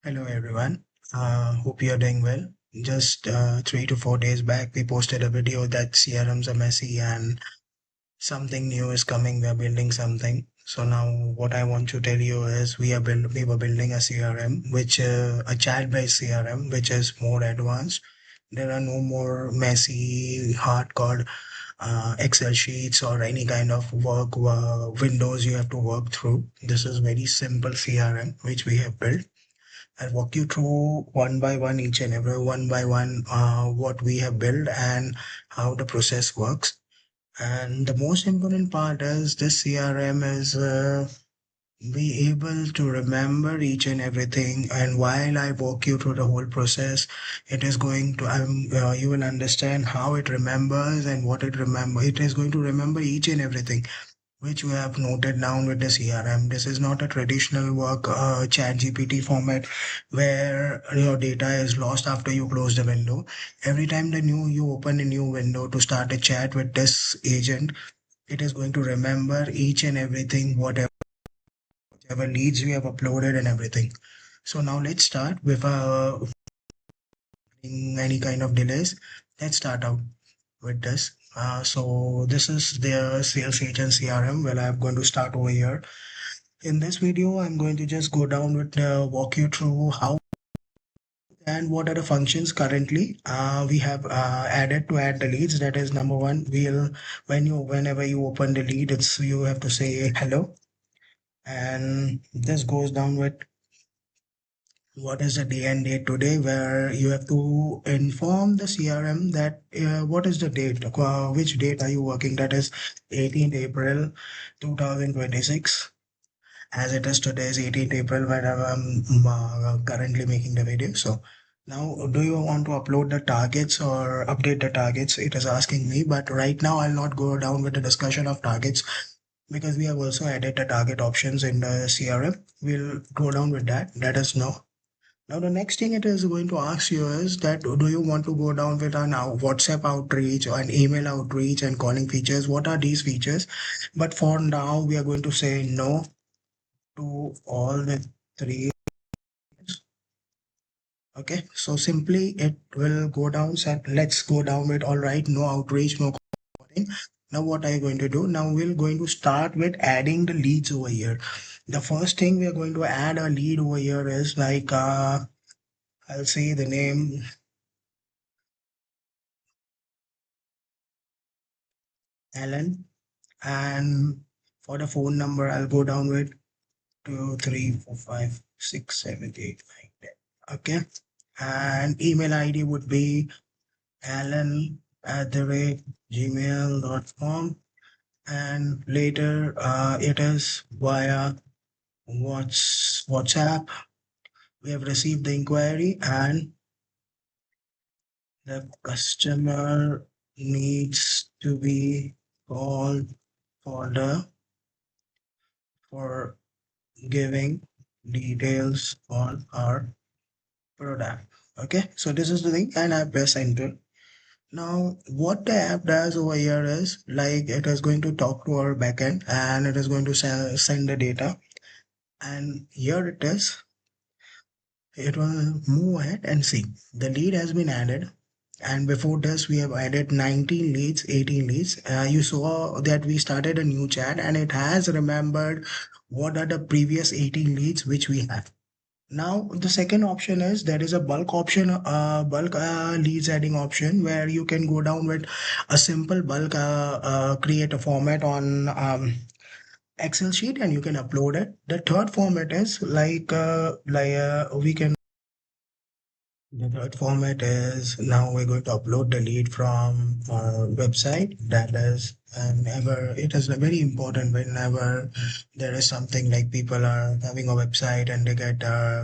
Hello everyone. Hope you are doing well. Just 3 to 4 days back, we posted a video that CRMs are messy and something new is coming. We are building something. So now, what I want to tell you is we were building a CRM, which a chat-based CRM, which is more advanced. There are no more messy, hardcore Excel sheets or any kind of work windows you have to work through. This is very simple CRM which we have built. I'll walk you through one by one, each and every one by one, what we have built and how the process works. And the most important part is this CRM is be able to remember each and everything. And while I walk you through the whole process, it is going to you will understand how it remembers and what it remember. It is going to remember each and everything which you have noted down with the CRM. This is not a traditional work chat GPT format where your data is lost after you close the window. Every time you open a new window to start a chat with this agent, it is going to remember each and everything, whatever leads you have uploaded and everything. So now let's start with any kind of delays. Let's start out with this. So this is the sales agent CRM. Well, I'm going to start over here. In this video, I'm going to just go down with walk you through how and what are the functions currently we have added to add the leads. That is number one. Whenever you open the lead, it's you have to say hello, and this goes down with what is the day and date today, where you have to inform the CRM that what is the date, which date are you working. That is 18th April 2026. As it is today is 18th April when I'm currently making the video. So now, do you want to upload the targets or update the targets? It is asking me, but right now I'll not go down with the discussion of targets because we have also added the target options in the CRM. We'll go down with that. Let us know. Now, the next thing it is going to ask you is that do you want to go down with an WhatsApp outreach or an email outreach and calling features? What are these features? But for now, we are going to say no to all the three. Okay, so simply it will go down. So let's go down with all right, no outreach, no calling. Now what are you going to do? Now we're going to start with adding the leads over here. The first thing we are going to add a lead over here is like I'll say the name Alan, and for the phone number I'll go down with 2, 3, 4, 5, 6, 7, 8, 9, 10. Okay, and email ID would be alan@gmail.com, and later it is via WhatsApp. We have received the inquiry and the customer needs to be called for giving details on our product. Okay, so this is the thing, and I press enter. Now, what the app does over here is like it is going to talk to our backend and it is going to send the data. And here it is. It will move ahead and see the lead has been added. And before this, we have added 19 leads, 18 leads. You saw that we started a new chat and it has remembered what are the previous 18 leads which we have. Now, the second option is there is a bulk option, bulk leads adding option where you can go down with a simple bulk, create a format on Excel sheet and you can upload it. The third format is we can the third format is now we're going to upload the lead from our website. That is, whenever it is very important whenever there is something like people are having a website and they get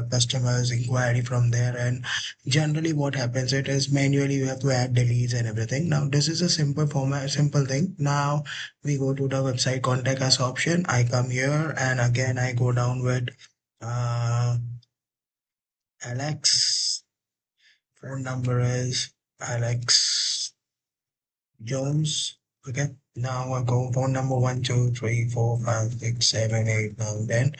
customers inquiry from there. And generally, what happens it is manually you have to add the leads and everything. Now, this is a simple format, simple thing. Now we go to the website contact us option. I come here and again I go down with uh, Alex. Phone number is Alex Jones. Okay. Now I go phone number 1, 2, 3, 4, 5, 6, 7, 8, 9, 10.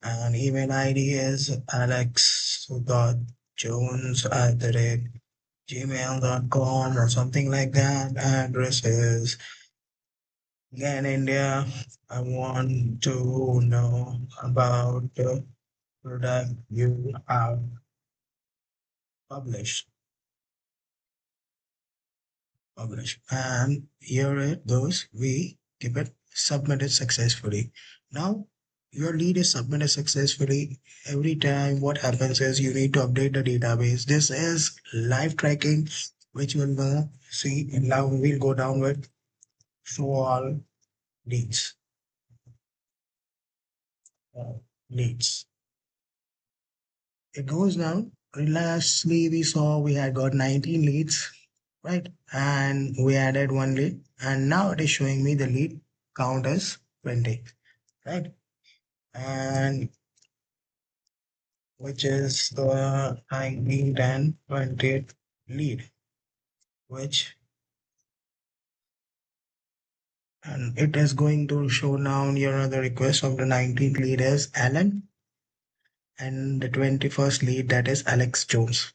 And email ID is Alex jones@gmail.com or something like that. Address is again India. I want to know about the product you have published. And here it goes. We keep it submitted successfully. Now your lead is submitted successfully. Every time what happens is you need to update the database. This is live tracking, which we'll gonna see. And now we'll go down with show all leads. uh, Leads. It goes down. Lastly, we saw we had got 19 leads, right? And we added one lead, and now it is showing me the lead count as 20, right? And which is the 19th and 20th lead, which and it is going to show now here the request of the 19th lead is Alan, and the 21st lead that is Alex Jones.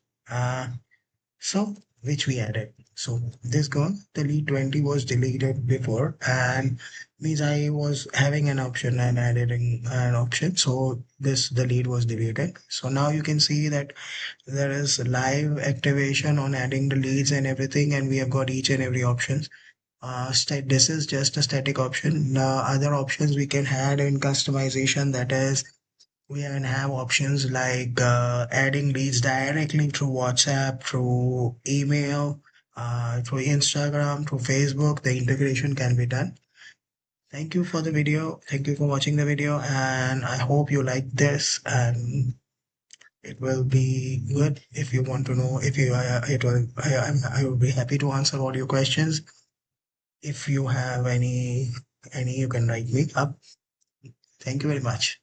So, which we added. So this gone, the lead 20 was deleted before, and means I was having an option and added an option. So this the lead was deleted. So now you can see that there is live activation on adding the leads and everything, and we have got each and every option. This is just a static option. Other options we can add in customization, that is we can have options like adding leads directly through WhatsApp, through email, through Instagram, through Facebook. The integration can be done. Thank you for the video. Thank you for watching the video, and I hope you like this. And it will be good if you want to know. If you, it will. I will be happy to answer all your questions. If you have any, you can write me up. Thank you very much.